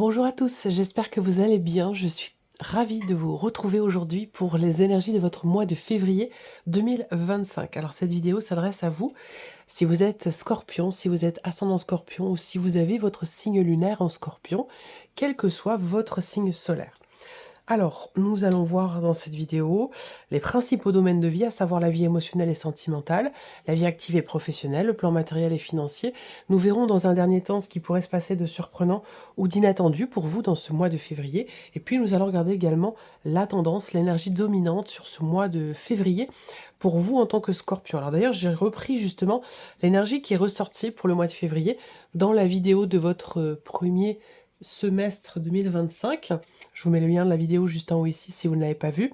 Bonjour à tous, j'espère que vous allez bien. Je suis ravie de vous retrouver aujourd'hui pour les énergies de votre mois de février 2025. Alors cette vidéo s'adresse à vous si vous êtes scorpion, si vous êtes ascendant scorpion ou si vous avez votre signe lunaire en scorpion, quel que soit votre signe solaire. Alors, nous allons voir dans cette vidéo les principaux domaines de vie, à savoir la vie émotionnelle et sentimentale, la vie active et professionnelle, le plan matériel et financier. Nous verrons dans un dernier temps ce qui pourrait se passer de surprenant ou d'inattendu pour vous dans ce mois de février. Et puis, nous allons regarder également la tendance, l'énergie dominante sur ce mois de février pour vous en tant que scorpion. Alors d'ailleurs, j'ai repris justement l'énergie qui est ressortie pour le mois de février dans la vidéo de votre premier semestre 2025. Je vous mets le lien de la vidéo juste en haut ici si vous ne l'avez pas vu.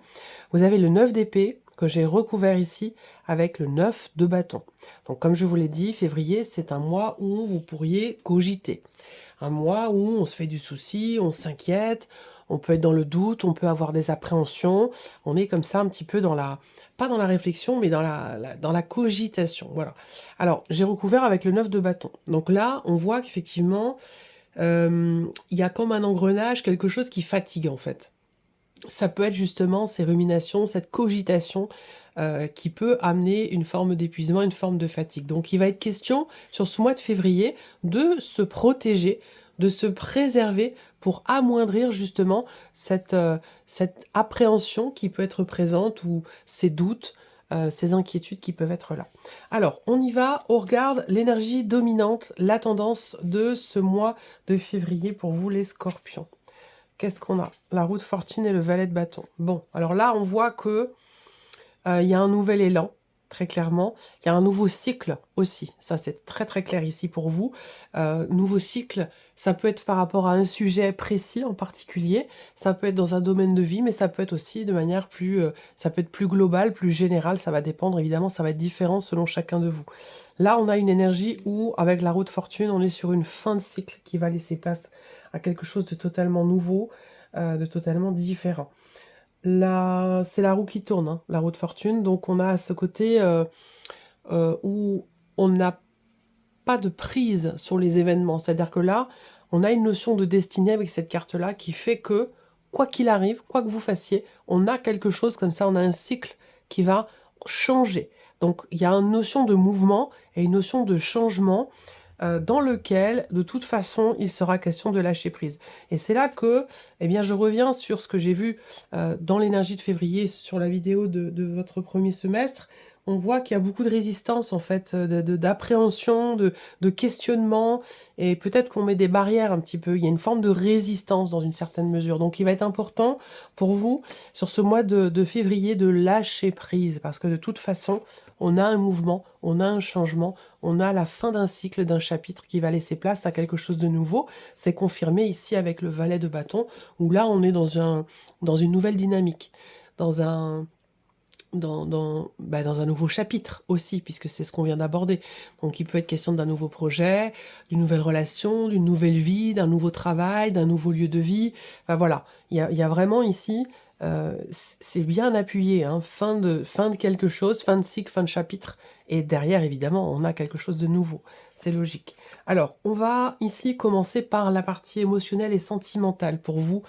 Vous avez le 9 d'épée que j'ai recouvert ici avec le 9 de bâton. Donc comme je vous l'ai dit, février, c'est un mois où vous pourriez cogiter. Un mois où on se fait du souci, on s'inquiète, on peut être dans le doute, on peut avoir des appréhensions. On est comme ça un petit peu dans la, pas dans la réflexion, mais dans dans la cogitation. Voilà. Alors, j'ai recouvert avec le 9 de bâton. Donc là, on voit qu'effectivement, il y a comme un engrenage, quelque chose qui fatigue en fait. Ça peut être justement ces ruminations, cette cogitation qui peut amener une forme d'épuisement, une forme de fatigue. Donc il va être question sur ce mois de février de se protéger, de se préserver pour amoindrir justement cette appréhension qui peut être présente ou ces doutes, ces inquiétudes qui peuvent être là. Alors, on y va, on regarde l'énergie dominante, la tendance de ce mois de février pour vous les scorpions. Qu'est-ce qu'on a? La roue de fortune et le valet de bâton. Bon, alors là, on voit que il y a un nouvel élan, très clairement. Il y a un nouveau cycle aussi. Ça, c'est très très clair ici pour vous. Nouveau cycle, ça peut être par rapport à un sujet précis en particulier. Ça peut être dans un domaine de vie, mais ça peut être aussi de manière plus... ça peut être plus global, plus général. Ça va dépendre, évidemment, ça va être différent selon chacun de vous. Là, on a une énergie où, avec la roue de fortune, on est sur une fin de cycle qui va laisser place à quelque chose de totalement nouveau, de totalement différent. Là, c'est la roue qui tourne, hein, la roue de fortune. Donc, on a ce côté où on n'a pas de prise sur les événements. C'est-à-dire que là, on a une notion de destinée avec cette carte-là qui fait que, quoi qu'il arrive, quoi que vous fassiez, on a quelque chose comme ça, on a un cycle qui va changer. Donc, il y a une notion de mouvement et une notion de changement dans lequel, de toute façon, il sera question de lâcher prise. Et c'est là que, eh bien, je reviens sur ce que j'ai vu dans l'énergie de février, sur la vidéo de votre premier semestre. On voit qu'il y a beaucoup de résistance, en fait, d'appréhension, de questionnement, et peut-être qu'on met des barrières un petit peu. Il y a une forme de résistance dans une certaine mesure. Donc, il va être important pour vous, sur ce mois de février, de lâcher prise, parce que de toute façon, on a un mouvement, on a un changement, on a la fin d'un cycle, d'un chapitre qui va laisser place à quelque chose de nouveau. C'est confirmé ici avec le valet de bâton, où là, on est dans une nouvelle dynamique, dans un dans un nouveau chapitre aussi, puisque c'est ce qu'on vient d'aborder. Donc il peut être question d'un nouveau projet, d'une nouvelle relation, d'une nouvelle vie, d'un nouveau travail, d'un nouveau lieu de vie. Enfin voilà, il y a vraiment ici, c'est bien appuyé, hein, fin de quelque chose, fin de cycle, fin de chapitre, et derrière évidemment on a quelque chose de nouveau, c'est logique. Alors on va ici commencer par la partie émotionnelle et sentimentale pour vous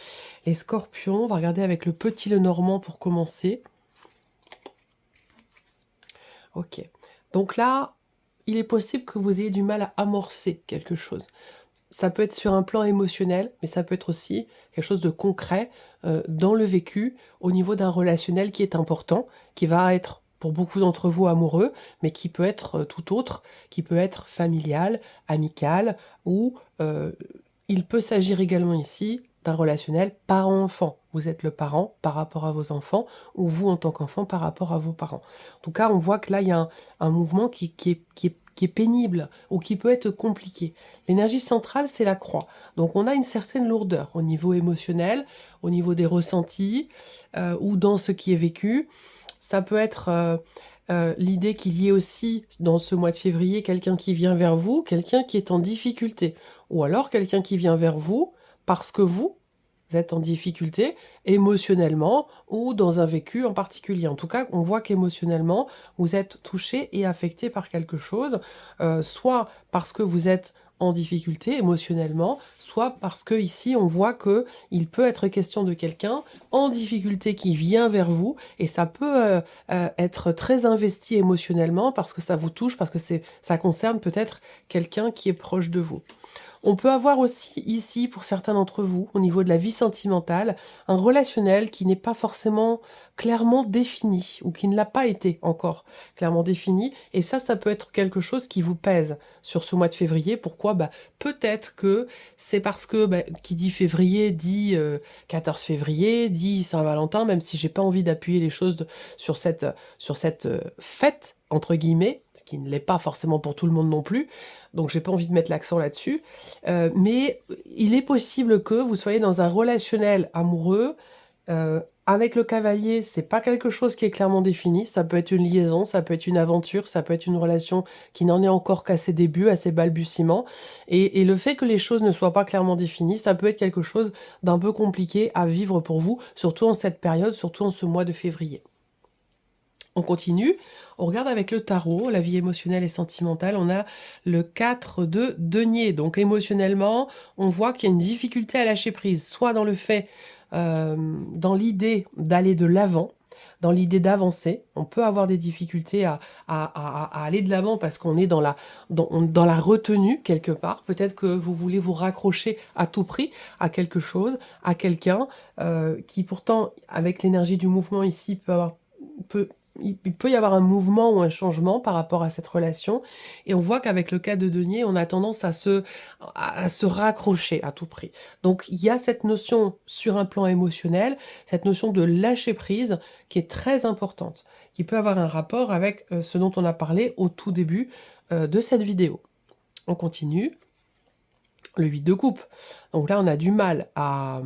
les scorpions. On va regarder avec le petit Lenormand pour commencer. Ok. Donc là, il est possible que vous ayez du mal à amorcer quelque chose. Ça peut être sur un plan émotionnel, mais ça peut être aussi quelque chose de concret dans le vécu, au niveau d'un relationnel qui est important, qui va être pour beaucoup d'entre vous amoureux, mais qui peut être tout autre, qui peut être familial, amical, ou il peut s'agir également ici d'un relationnel parent-enfant. Vous êtes le parent par rapport à vos enfants, ou vous en tant qu'enfant par rapport à vos parents. En tout cas, on voit que là, il y a un mouvement qui est pénible, ou qui peut être compliqué. L'énergie centrale, c'est la croix. Donc on a une certaine lourdeur au niveau émotionnel, au niveau des ressentis, ou dans ce qui est vécu. Ça peut être l'idée qu'il y ait aussi, dans ce mois de février, quelqu'un qui vient vers vous, quelqu'un qui est en difficulté. Ou alors quelqu'un qui vient vers vous parce que vous êtes en difficulté émotionnellement ou dans un vécu en particulier. En tout cas, on voit qu'émotionnellement, vous êtes touché et affecté par quelque chose, soit parce que vous êtes en difficulté émotionnellement, soit parce que ici on voit que il peut être question de quelqu'un en difficulté qui vient vers vous et ça peut être très investi émotionnellement parce que ça vous touche, parce que ça concerne peut-être quelqu'un qui est proche de vous. On peut avoir aussi ici, pour certains d'entre vous, au niveau de la vie sentimentale, un relationnel qui n'est pas forcément clairement défini ou qui ne l'a pas été encore clairement défini. Et ça peut être quelque chose qui vous pèse sur ce mois de février. Pourquoi? Peut-être que c'est parce que qui dit février dit 14 février, dit Saint-Valentin, même si j'ai pas envie d'appuyer les choses sur cette fête, entre guillemets, ce qui ne l'est pas forcément pour tout le monde non plus. Donc j'ai pas envie de mettre l'accent là-dessus. Mais il est possible que vous soyez dans un relationnel amoureux. Avec le cavalier, c'est pas quelque chose qui est clairement défini. Ça peut être une liaison, ça peut être une aventure, ça peut être une relation qui n'en est encore qu'à ses débuts, à ses balbutiements. Et le fait que les choses ne soient pas clairement définies, ça peut être quelque chose d'un peu compliqué à vivre pour vous, surtout en cette période, surtout en ce mois de février. On continue, on regarde avec le tarot, la vie émotionnelle et sentimentale, on a le 4 de denier. Donc émotionnellement, on voit qu'il y a une difficulté à lâcher prise, soit dans le fait, dans l'idée d'aller de l'avant, dans l'idée d'avancer. On peut avoir des difficultés à aller de l'avant parce qu'on est dans la retenue quelque part. Peut-être que vous voulez vous raccrocher à tout prix à quelque chose, à quelqu'un qui pourtant, avec l'énergie du mouvement ici, il peut y avoir un mouvement ou un changement par rapport à cette relation. Et on voit qu'avec le cas de denier, on a tendance à se raccrocher à tout prix. Donc il y a cette notion sur un plan émotionnel, cette notion de lâcher prise qui est très importante, qui peut avoir un rapport avec ce dont on a parlé au tout début de cette vidéo. On continue. Le 8 de coupe. Donc là, on a du mal à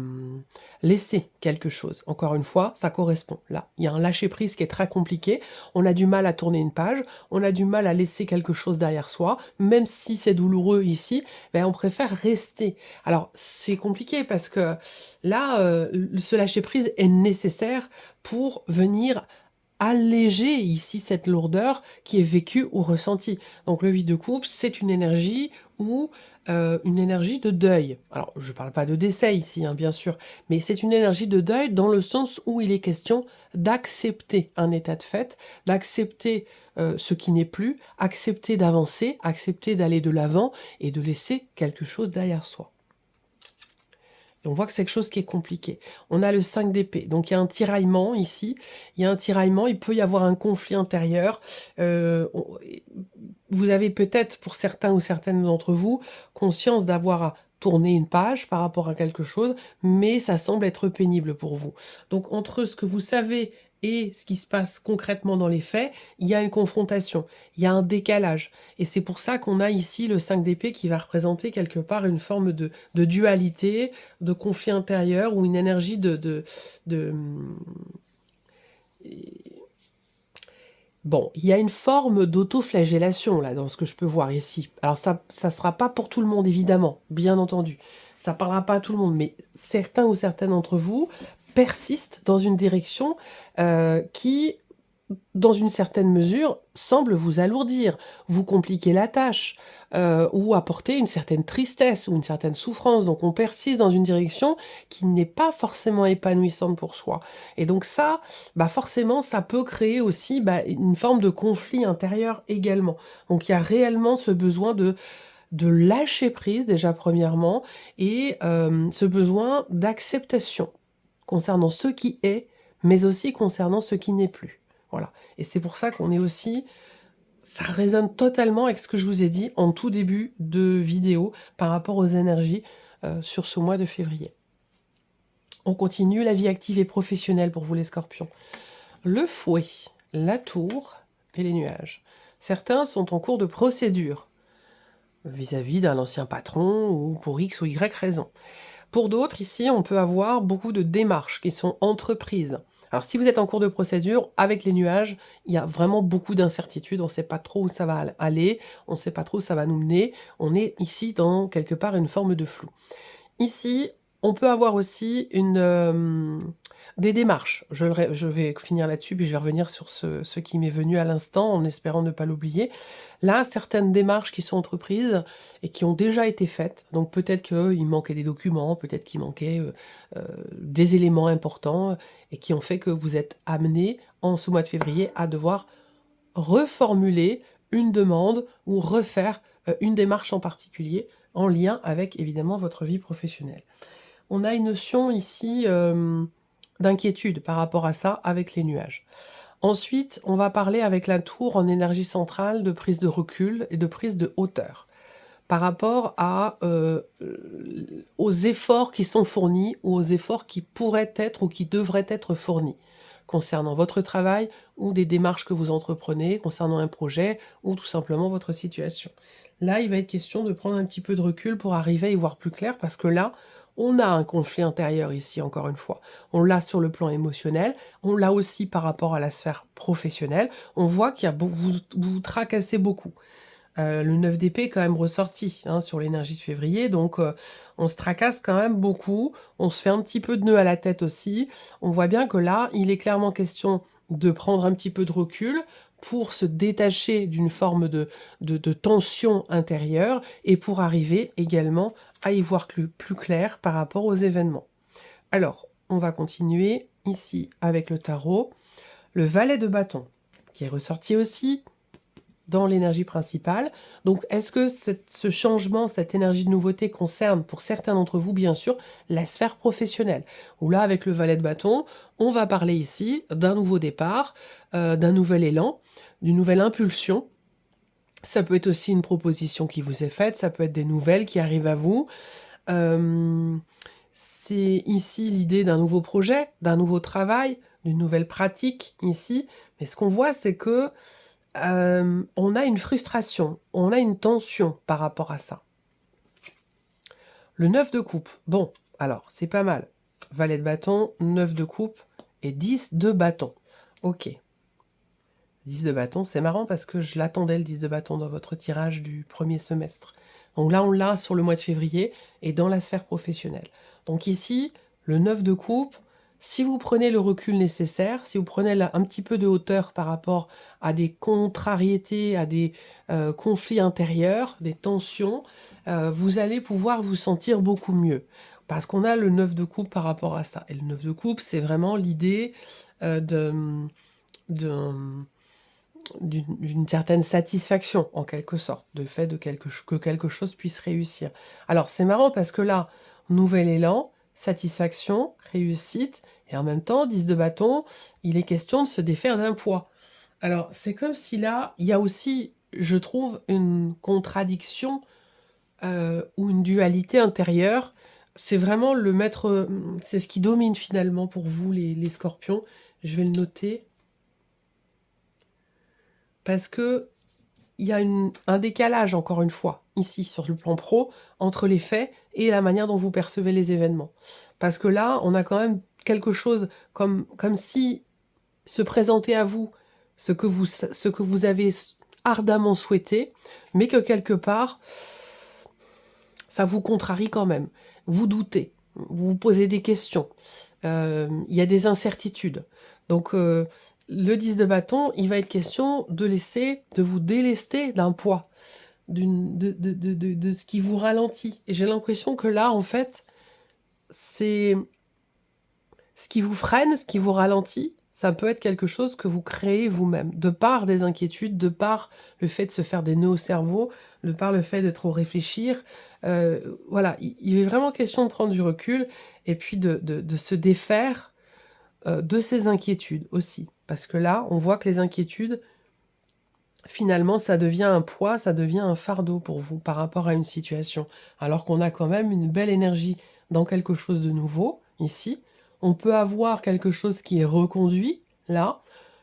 laisser quelque chose. Encore une fois, ça correspond. Là, il y a un lâcher-prise qui est très compliqué. On a du mal à tourner une page. On a du mal à laisser quelque chose derrière soi. Même si c'est douloureux ici, on préfère rester. Alors, c'est compliqué parce que là, ce lâcher-prise est nécessaire pour venir alléger ici cette lourdeur qui est vécue ou ressentie. Donc le 8 de coupe, c'est une énergie ou une énergie de deuil. Alors je ne parle pas de décès ici, bien sûr, mais c'est une énergie de deuil dans le sens où il est question d'accepter un état de fait, d'accepter ce qui n'est plus, accepter d'avancer, accepter d'aller de l'avant et de laisser quelque chose derrière soi. Et on voit que c'est quelque chose qui est compliqué. On a le 5 d'épée. Donc il y a un tiraillement ici. Il y a un tiraillement. Il peut y avoir un conflit intérieur. Vous avez peut-être, pour certains ou certaines d'entre vous, conscience d'avoir à tourner une page par rapport à quelque chose, mais ça semble être pénible pour vous. Donc entre ce que vous savez et ce qui se passe concrètement dans les faits, il y a une confrontation, il y a un décalage. Et c'est pour ça qu'on a ici le 5 d'épée qui va représenter quelque part une forme de dualité, de conflit intérieur ou une énergie Bon, il y a une forme d'autoflagellation là dans ce que je peux voir ici. Alors ça sera pas pour tout le monde évidemment, bien entendu. Ça parlera pas à tout le monde, mais certains ou certaines d'entre vous persistent dans une direction qui, dans une certaine mesure, semble vous alourdir, vous compliquer la tâche, ou apporter une certaine tristesse ou une certaine souffrance. Donc on persiste dans une direction qui n'est pas forcément épanouissante pour soi. Et donc ça, forcément, ça peut créer aussi une forme de conflit intérieur également. Donc il y a réellement ce besoin de lâcher prise déjà premièrement, et ce besoin d'acceptation concernant ce qui est, mais aussi concernant ce qui n'est plus. Voilà. Et c'est pour ça qu'on est aussi... Ça résonne totalement avec ce que je vous ai dit en tout début de vidéo par rapport aux énergies sur ce mois de février. On continue la vie active et professionnelle pour vous les scorpions. Le fouet, la tour et les nuages. Certains sont en cours de procédure vis-à-vis d'un ancien patron ou pour X ou Y raison. Pour d'autres, ici, on peut avoir beaucoup de démarches qui sont entreprises. Alors, si vous êtes en cours de procédure, avec les nuages, il y a vraiment beaucoup d'incertitudes. On ne sait pas trop où ça va aller, on ne sait pas trop où ça va nous mener. On est ici dans, quelque part, une forme de flou. Ici, on peut avoir aussi Des démarches, je vais finir là-dessus, puis je vais revenir sur ce qui m'est venu à l'instant, en espérant ne pas l'oublier. Là, certaines démarches qui sont entreprises et qui ont déjà été faites, donc peut-être qu'il manquait des documents, peut-être qu'il manquait, des éléments importants, et qui ont fait que vous êtes amené en ce mois de février, à devoir reformuler une demande ou refaire, une démarche en particulier, en lien avec évidemment votre vie professionnelle. On a une notion ici, d'inquiétude par rapport à ça avec les nuages. Ensuite, on va parler avec la tour en énergie centrale de prise de recul et de prise de hauteur par rapport à, aux efforts qui sont fournis ou aux efforts qui pourraient être ou qui devraient être fournis concernant votre travail ou des démarches que vous entreprenez, concernant un projet ou tout simplement votre situation. Là, il va être question de prendre un petit peu de recul pour arriver à y voir plus clair parce que là, on a un conflit intérieur ici, encore une fois. On l'a sur le plan émotionnel, on l'a aussi par rapport à la sphère professionnelle. On voit qu'il y a vous tracassez beaucoup. Le 9 d'épée est quand même ressorti, hein, sur l'énergie de février, donc on se tracasse quand même beaucoup, on se fait un petit peu de nœud à la tête aussi. On voit bien que là, il est clairement question de prendre un petit peu de recul pour se détacher d'une forme de tension intérieure et pour arriver également à y voir plus clair par rapport aux événements. Alors, on va continuer ici avec le tarot. Le valet de bâton, qui est ressorti aussi dans l'énergie principale. Donc, est-ce que ce changement, cette énergie de nouveauté concerne, pour certains d'entre vous, bien sûr, la sphère professionnelle? Où là, avec le valet de bâton, on va parler ici d'un nouveau départ, d'un nouvel élan, d'une nouvelle impulsion. Ça peut être aussi une proposition qui vous est faite, ça peut être des nouvelles qui arrivent à vous. C'est ici l'idée d'un nouveau projet, d'un nouveau travail, d'une nouvelle pratique ici. Mais ce qu'on voit, c'est que on a une frustration, on a une tension par rapport à ça. Le 9 de coupe, bon, alors c'est pas mal. Valet de bâton, 9 de coupe et 10 de bâton. Ok. 10 de bâton, c'est marrant parce que je l'attendais le 10 de bâton dans votre tirage du premier semestre. Donc là, on l'a sur le mois de février et dans la sphère professionnelle. Donc ici, le 9 de coupe, si vous prenez le recul nécessaire, si vous prenez un petit peu de hauteur par rapport à des contrariétés, à des conflits intérieurs, des tensions, vous allez pouvoir vous sentir beaucoup mieux. Parce qu'on a le 9 de coupe par rapport à ça. Et le 9 de coupe, c'est vraiment l'idée d'une certaine satisfaction, en quelque sorte, de fait que quelque chose puisse réussir. Alors, c'est marrant parce que là, nouvel élan, satisfaction, réussite, et en même temps, 10 de bâton, il est question de se défaire d'un poids. Alors, c'est comme si là, il y a aussi, je trouve, une contradiction ou une dualité intérieure. C'est vraiment le maître, c'est ce qui domine finalement pour vous, les scorpions. Je vais le noter. Parce que il y a un décalage, encore une fois, ici, sur le plan pro, entre les faits et la manière dont vous percevez les événements. Parce que là, on a quand même quelque chose comme si se présentait à vous ce que vous avez ardemment souhaité, mais que quelque part, ça vous contrarie quand même. Vous doutez, vous vous posez des questions, il y a des incertitudes. Donc, le 10 de bâton, il va être question de vous délester d'un poids, de ce qui vous ralentit. Et j'ai l'impression que là, en fait, c'est ce qui vous freine, ce qui vous ralentit, ça peut être quelque chose que vous créez vous-même, de par des inquiétudes, de par le fait de se faire des nœuds au cerveau, de par le fait de trop réfléchir. Voilà, il est vraiment question de prendre du recul et puis de se défaire de ces inquiétudes aussi. Parce que là, on voit que les inquiétudes, finalement, ça devient un poids, ça devient un fardeau pour vous par rapport à une situation. Alors qu'on a quand même une belle énergie dans quelque chose de nouveau, ici. On peut avoir quelque chose qui est reconduit, là.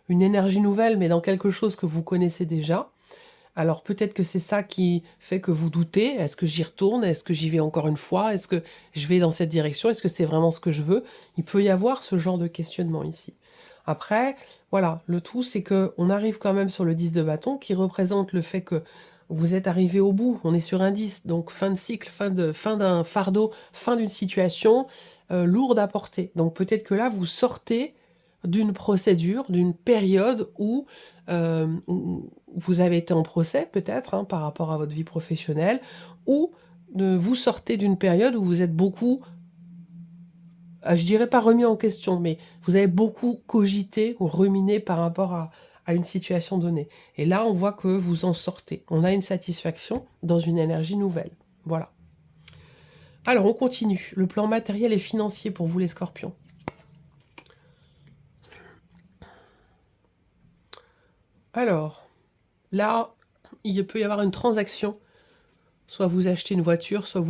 Une énergie nouvelle, mais dans quelque chose que vous connaissez déjà. Alors peut-être que c'est ça qui fait que vous doutez. Est-ce que j'y retourne? Est-ce que j'y vais encore une fois? Est-ce que je vais dans cette direction? Est-ce que c'est vraiment ce que je veux? Il peut y avoir ce genre de questionnement ici. Après, voilà, le tout c'est que on arrive quand même sur le 10 de bâton qui représente le fait que vous êtes arrivé au bout. On est sur un 10, donc fin de cycle, fin d'un fardeau, fin d'une situation. lourde à porter. Donc peut-être que là, vous sortez d'une procédure, d'une période où vous avez été en procès peut-être, hein, par rapport à votre vie professionnelle, ou vous sortez d'une période où vous êtes beaucoup, je dirais pas remis en question, mais vous avez beaucoup cogité ou ruminé par rapport à une situation donnée. Et là, on voit que vous en sortez. On a une satisfaction dans une énergie nouvelle. Voilà. Alors, on continue. Le plan matériel et financier pour vous, les scorpions. Alors, là, il peut y avoir une transaction. Soit vous achetez une voiture, soit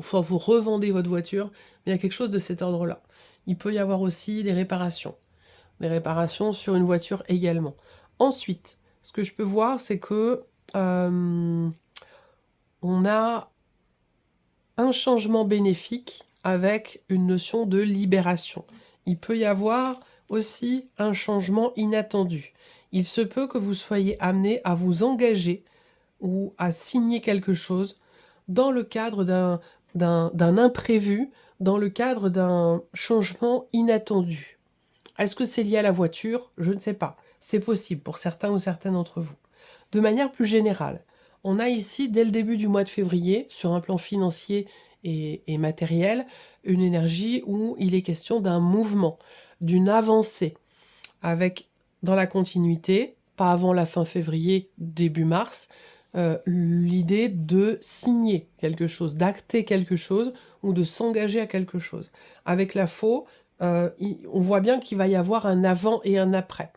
soit vous revendez votre voiture. Mais il y a quelque chose de cet ordre-là. Il peut y avoir aussi des réparations. Des réparations sur une voiture également. Ensuite, ce que je peux voir, c'est que on a un changement bénéfique avec une notion de libération. Il peut y avoir aussi un changement inattendu. Il se peut que vous soyez amené à vous engager ou à signer quelque chose dans le cadre d'un imprévu, dans le cadre d'un changement inattendu. Est-ce que c'est lié à la voiture? Je ne sais pas. C'est possible pour certains ou certaines d'entre vous. De manière plus générale, on a ici, dès le début du mois de février, sur un plan financier et matériel, une énergie où il est question d'un mouvement, d'une avancée, avec, dans la continuité, pas avant la fin février, début mars, l'idée de signer quelque chose, d'acter quelque chose, ou de s'engager à quelque chose. Avec la faux, on voit bien qu'il va y avoir un avant et un après.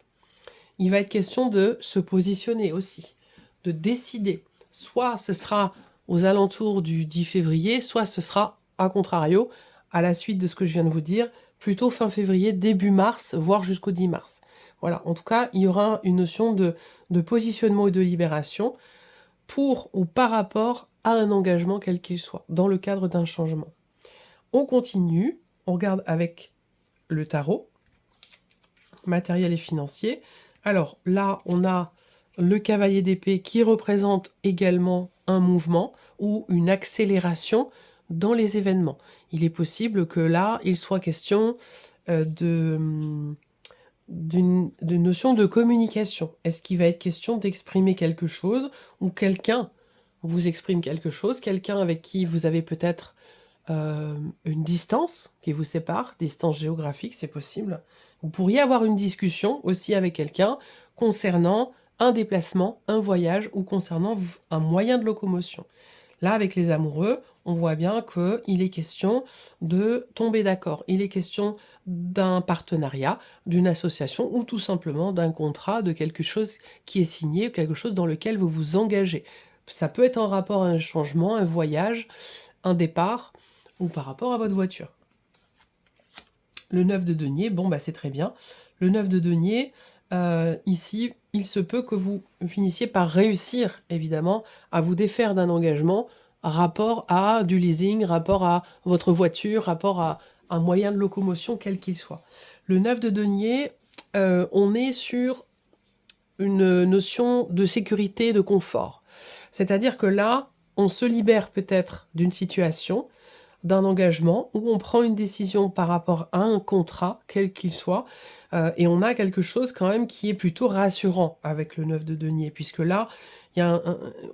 Il va être question de se positionner aussi, de décider. Soit ce sera aux alentours du 10 février, soit ce sera, à contrario, à la suite de ce que je viens de vous dire, plutôt fin février, début mars, voire jusqu'au 10 mars. Voilà, en tout cas, il y aura une notion de positionnement et de libération pour ou par rapport à un engagement quel qu'il soit, dans le cadre d'un changement. On continue, on regarde avec le tarot, matériel et financier. Alors là, on a le cavalier d'épée qui représente également un mouvement ou une accélération dans les événements. Il est possible que là, il soit question d'une notion de communication. Est-ce qu'il va être question d'exprimer quelque chose ou quelqu'un vous exprime quelque chose, quelqu'un avec qui vous avez peut-être une distance qui vous sépare, distance géographique, c'est possible. Vous pourriez avoir une discussion aussi avec quelqu'un concernant un déplacement, un voyage ou concernant un moyen de locomotion. Là, avec les amoureux, on voit bien qu'il est question de tomber d'accord. Il est question d'un partenariat, d'une association ou tout simplement d'un contrat, de quelque chose qui est signé, quelque chose dans lequel vous vous engagez. Ça peut être en rapport à un changement, un voyage, un départ ou par rapport à votre voiture. Le 9 de denier, bon bah c'est très bien. Le 9 de denier, ici, il se peut que vous finissiez par réussir, évidemment, à vous défaire d'un engagement, rapport à du leasing, rapport à votre voiture, rapport à un moyen de locomotion, quel qu'il soit. Le 9 de denier, on est sur une notion de sécurité, de confort. C'est-à-dire que là, on se libère peut-être d'une situation, d'un engagement, où on prend une décision par rapport à un contrat, quel qu'il soit, et on a quelque chose quand même qui est plutôt rassurant avec le 9 de denier, puisque là, il y a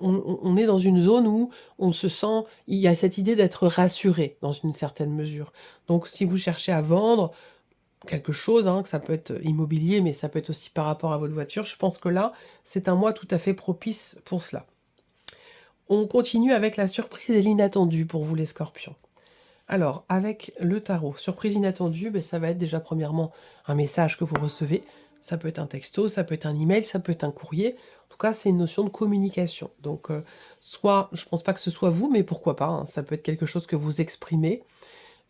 on est dans une zone où on se sent, il y a cette idée d'être rassuré dans une certaine mesure. Donc si vous cherchez à vendre quelque chose, hein, que ça peut être immobilier, mais ça peut être aussi par rapport à votre voiture, je pense que là, c'est un mois tout à fait propice pour cela. On continue avec la surprise et l'inattendu pour vous les scorpions. Alors, avec le tarot, surprise inattendue, ben, ça va être déjà premièrement un message que vous recevez. Ça peut être un texto, ça peut être un email, ça peut être un courrier. En tout cas, c'est une notion de communication. Donc, soit, je ne pense pas que ce soit vous, mais pourquoi pas, hein, ça peut être quelque chose que vous exprimez.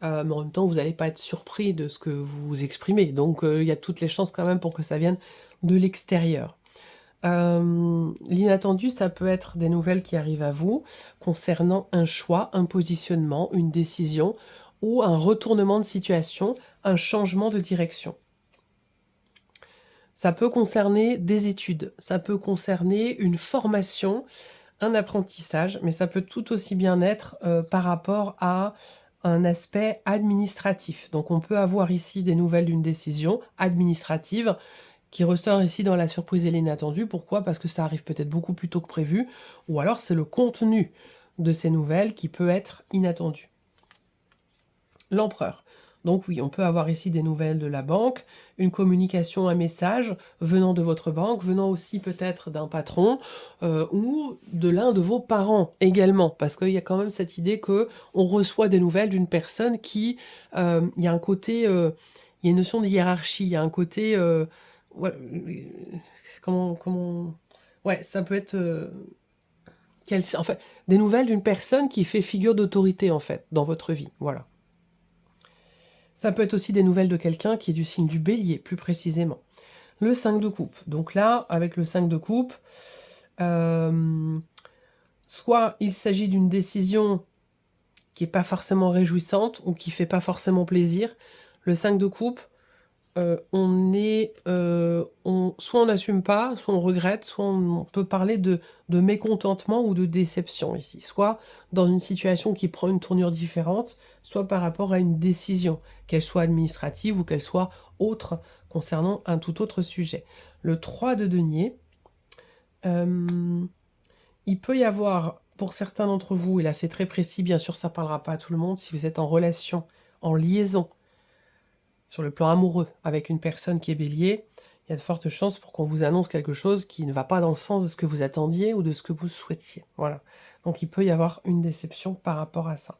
Mais en même temps, vous n'allez pas être surpris de ce que vous exprimez. Donc, il y a toutes les chances quand même pour que ça vienne de l'extérieur. L'inattendu, ça peut être des nouvelles qui arrivent à vous concernant un choix, un positionnement, une décision ou un retournement de situation, un changement de direction. Ça peut concerner des études, ça peut concerner une formation, un apprentissage, mais ça peut tout aussi bien être par rapport à un aspect administratif. Donc on peut avoir ici des nouvelles d'une décision administrative qui ressort ici dans la surprise et l'inattendu. Pourquoi? Parce que ça arrive peut-être beaucoup plus tôt que prévu, ou alors c'est le contenu de ces nouvelles qui peut être inattendu. L'empereur. Donc oui, on peut avoir ici des nouvelles de la banque, une communication, un message venant de votre banque, venant aussi peut-être d'un patron ou de l'un de vos parents également, parce qu'il y a quand même cette idée que on reçoit des nouvelles d'une personne qui, il y a un côté, il y a une notion de hiérarchie, il y a un côté, ouais, comment, ouais, ça peut être, en fait, des nouvelles d'une personne qui fait figure d'autorité en fait dans votre vie, voilà. Ça peut être aussi des nouvelles de quelqu'un qui est du signe du Bélier, plus précisément. Le 5 de coupe. Donc là, avec le 5 de coupe, soit il s'agit d'une décision qui n'est pas forcément réjouissante ou qui ne fait pas forcément plaisir. Le 5 de coupe, soit on n'assume pas, soit on regrette, soit on peut parler de mécontentement ou de déception ici. Soit dans une situation qui prend une tournure différente, soit par rapport à une décision, qu'elle soit administrative ou qu'elle soit autre, concernant un tout autre sujet. Le 3 de denier, il peut y avoir, pour certains d'entre vous, et là c'est très précis, bien sûr ça ne parlera pas à tout le monde, si vous êtes en relation, en liaison, sur le plan amoureux, avec une personne qui est bélier, il y a de fortes chances pour qu'on vous annonce quelque chose qui ne va pas dans le sens de ce que vous attendiez ou de ce que vous souhaitiez. Voilà. Donc il peut y avoir une déception par rapport à ça.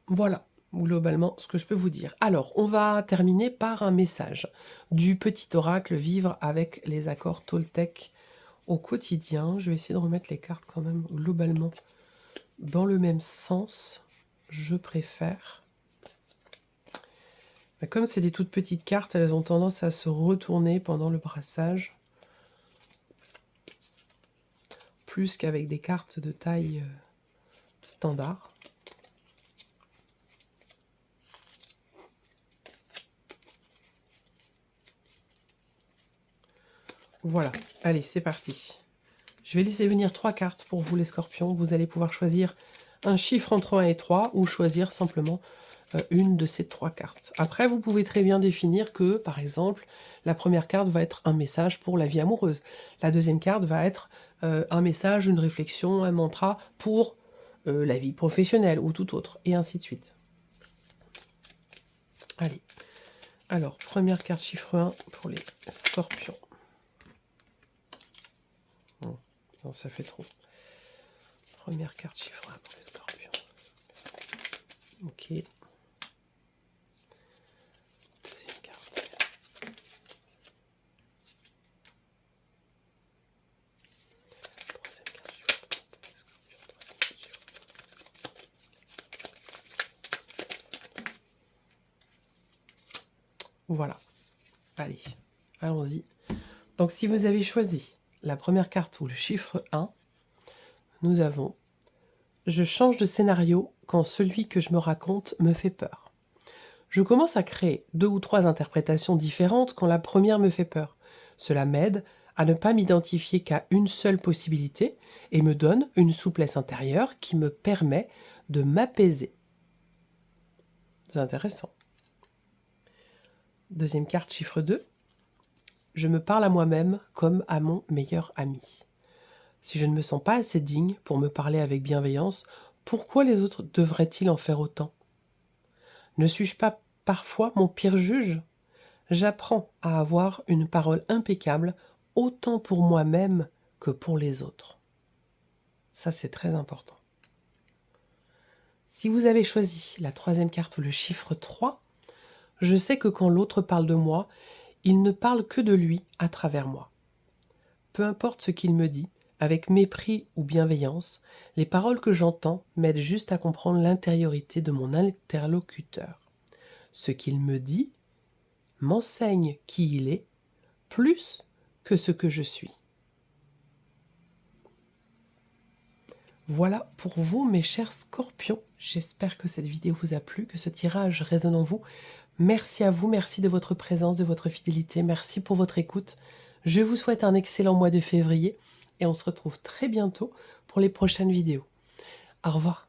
Voilà, globalement, ce que je peux vous dire. Alors, on va terminer par un message du petit oracle Vivre avec les accords Toltec au quotidien. Je vais essayer de remettre les cartes quand même globalement dans le même sens. Je préfère. Comme c'est des toutes petites cartes, elles ont tendance à se retourner pendant le brassage. Plus qu'avec des cartes de taille standard. Voilà, allez, c'est parti. Je vais laisser venir 3 cartes pour vous les scorpions. Vous allez pouvoir choisir un chiffre entre 1 et 3 ou choisir simplement une de ces 3 cartes. Après, vous pouvez très bien définir que, par exemple, la première carte va être un message pour la vie amoureuse. La deuxième carte va être un message, une réflexion, un mantra pour la vie professionnelle ou tout autre, et ainsi de suite. Allez. Alors, première carte chiffre 1 pour les scorpions. Non, ça fait trop. Première carte chiffre 1 pour les scorpions. Ok. Deuxième carte. Troisième carte chiffre 1 pour les scorpions. Voilà. Allez, allons-y. Donc si vous avez choisi la première carte ou le chiffre 1, nous avons « Je change de scénario quand celui que je me raconte me fait peur. Je commence à créer 2 ou 3 interprétations différentes quand la première me fait peur. Cela m'aide à ne pas m'identifier qu'à une seule possibilité et me donne une souplesse intérieure qui me permet de m'apaiser. » C'est intéressant. Deuxième carte, chiffre 2. Je me parle à moi-même comme à mon meilleur ami. Si je ne me sens pas assez digne pour me parler avec bienveillance, pourquoi les autres devraient-ils en faire autant? Ne suis-je pas parfois mon pire juge? J'apprends à avoir une parole impeccable, autant pour moi-même que pour les autres. Ça, c'est très important. Si vous avez choisi la troisième carte ou le chiffre 3, je sais que quand l'autre parle de moi, il ne parle que de lui à travers moi. Peu importe ce qu'il me dit, avec mépris ou bienveillance, les paroles que j'entends m'aident juste à comprendre l'intériorité de mon interlocuteur. Ce qu'il me dit m'enseigne qui il est, plus que ce que je suis. Voilà pour vous, mes chers scorpions. J'espère que cette vidéo vous a plu, que ce tirage résonne en vous. Merci à vous, merci de votre présence, de votre fidélité, merci pour votre écoute. Je vous souhaite un excellent mois de février et on se retrouve très bientôt pour les prochaines vidéos. Au revoir.